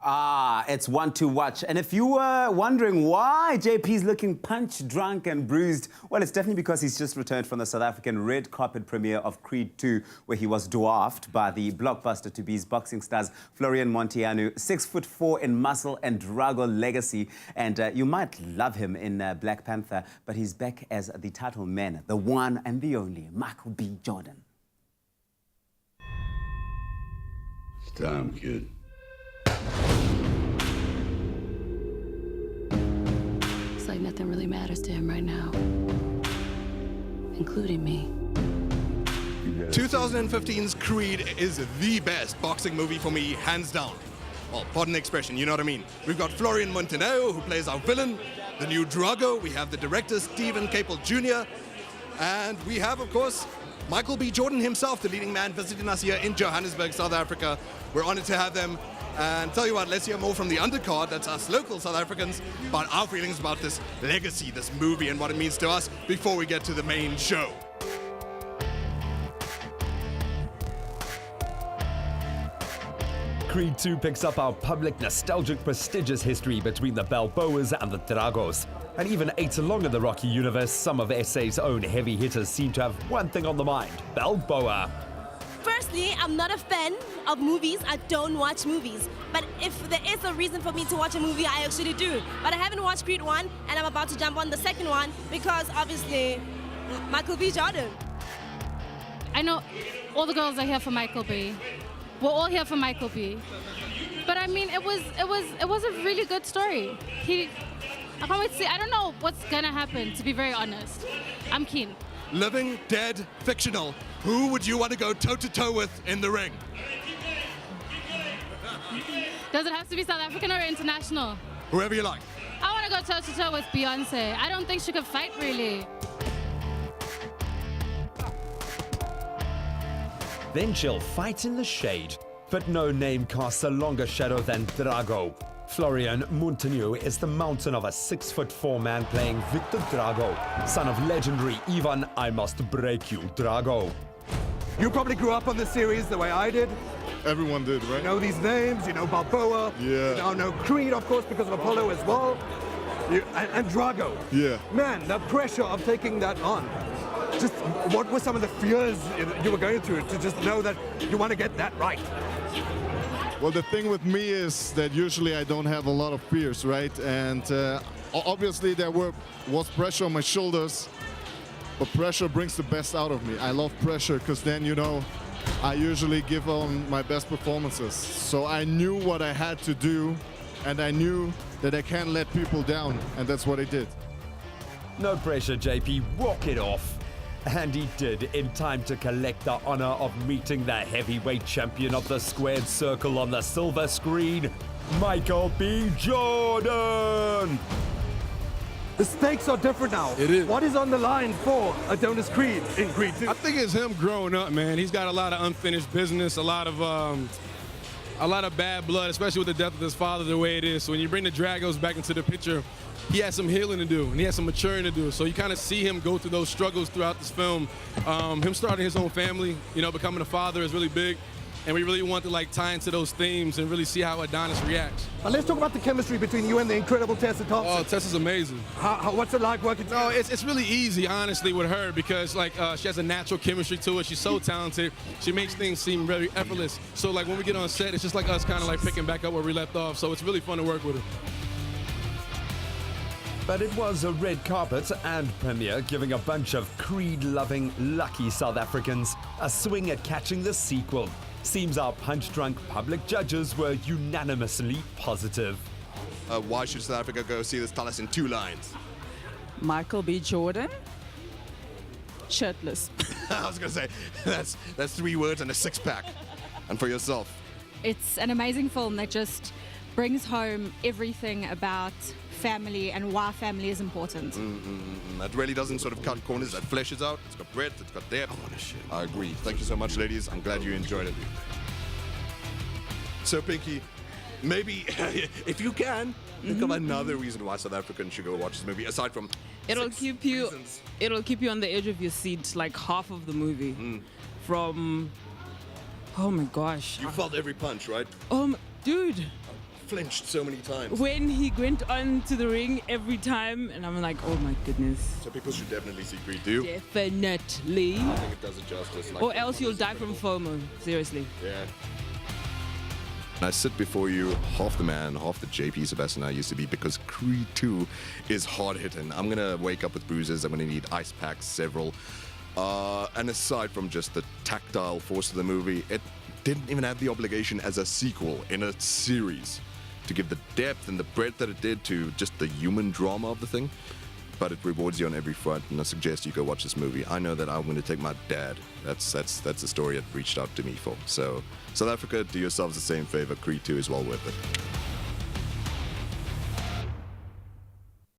It's one to watch. And if you were wondering why JP's looking punch drunk and bruised, well, it's definitely because he's just returned from the South African red carpet premiere of Creed 2, where he was dwarfed by the blockbuster-to-be's boxing stars Florian Munteanu, 6'4" in muscle and Drago legacy. And you might love him in Black Panther, but he's back as the title man, the one and the only Michael B. Jordan. It's time, kid. It's like nothing really matters to him right now, including me. 2015's Creed is the best boxing movie for me, hands down. Well, pardon the expression, you know what I mean. We've got Florian Munteanu, who plays our villain, the new Drago. We have the director, Stephen Caple Jr. And we have, of course, Michael B. Jordan himself, the leading man visiting us here in Johannesburg, South Africa. We're honored to have them. And tell you what, let's hear more from the undercard, that's us local South Africans, about our feelings about this legacy, this movie, and what it means to us before we get to the main show. Creed 2 picks up our public, nostalgic, prestigious history between the Balboas and the Dragos. And even 8 along in the Rocky universe, some of SA's own heavy hitters seem to have one thing on the mind: Balboa. Firstly, I'm not a fan of movies. I don't watch movies. But if there is a reason for me to watch a movie, I actually do. But I haven't watched Creed 1, and I'm about to jump on the second one because, obviously, Michael B. Jordan. I know all the girls are here for Michael B. We're all here for Michael B. But I mean, it was a really good story. I can't wait to see. I don't know what's gonna happen, to be very honest. I'm keen. Living, dead, fictional. Who would you want to go toe-to-toe with in the ring? Does it have to be South African or international? Whoever you like. I want to go toe-to-toe with Beyonce. I don't think she could fight, really. Then she'll fight in the shade. But no name casts a longer shadow than Drago. Florian Munteanu is the mountain of a 6'4" man playing Victor Drago, son of legendary Ivan I Must Break You Drago. You probably grew up on this series the way I did. Everyone did, right? You know these names, you know Balboa. Yeah. You now know Creed, of course, because of Apollo as well. And Drago. Yeah. Man, the pressure of taking that on. Just what were some of the fears you were going through to just know that you want to get that right? Well, the thing with me is that usually I don't have a lot of fears, right? And obviously there was pressure on my shoulders, but pressure brings the best out of me. I love pressure because then, you know, I usually give on my best performances. So I knew what I had to do, and I knew that I can't let people down, and that's what I did. No pressure, JP, walk it off. And he did, in time to collect the honor of meeting the heavyweight champion of the squared circle on the silver screen, Michael B. Jordan! The stakes are different now. It is. What is on the line for Adonis Creed in Creed 2? I think it's him growing up, man. He's got a lot of unfinished business, a lot of bad blood, especially with the death of his father the way it is. So when you bring the Dragos back into the picture, he has some healing to do, and he has some maturing to do. So you kind of see him go through those struggles throughout this film. Him starting his own family, you know, becoming a father is really big. And we really want to like tie into those themes and really see how Adonis reacts. Let's talk about the chemistry between you and the incredible Tessa Thompson. Oh, Tessa's amazing. What's it like working together? No, it's really easy, honestly, with her because like she has a natural chemistry to her. She's so talented. She makes things seem very effortless. So like when we get on set, it's just like us kind of like picking back up where we left off. So it's really fun to work with her. But it was a red carpet and premiere giving a bunch of Creed-loving, lucky South Africans a swing at catching the sequel. Seems our punch-drunk public judges were unanimously positive. Why should South Africa go see this? Tell us in 2 lines. Michael B. Jordan, shirtless. I was going to say, that's 3 words and a 6-pack. And for yourself? It's an amazing film that just brings home everything about family and why family is important. That really doesn't sort of cut corners. That fleshes out. It's got breadth. It's got depth. I agree. Thank you so much, ladies. I'm glad you enjoyed it. So, Pinky, maybe if you can, think of another reason why South Africans should go watch this movie aside from It'll keep you on the edge of your seat like half of the movie. From oh my gosh. You felt every punch, right? Dude. flinched so many times. When he went onto the ring every time, and I'm like, oh my goodness. So people should definitely see Creed 2. Definitely. I think it does it justice. Like, Or else you'll die from FOMO. Seriously. Yeah. I sit before you, half the man, half the JP Sebastian I used to be, because Creed 2 is hard hitting. I'm gonna wake up with bruises, I'm gonna need ice packs, several. And aside from just the tactile force of the movie, it didn't even have the obligation as a sequel in a series to give the depth and the breadth that it did to just the human drama of the thing. But it rewards you on every front, and I suggest you go watch this movie. I know that I'm going to take my dad. That's the story it reached out to me for. So, South Africa, do yourselves the same favor. Creed 2 is well worth it.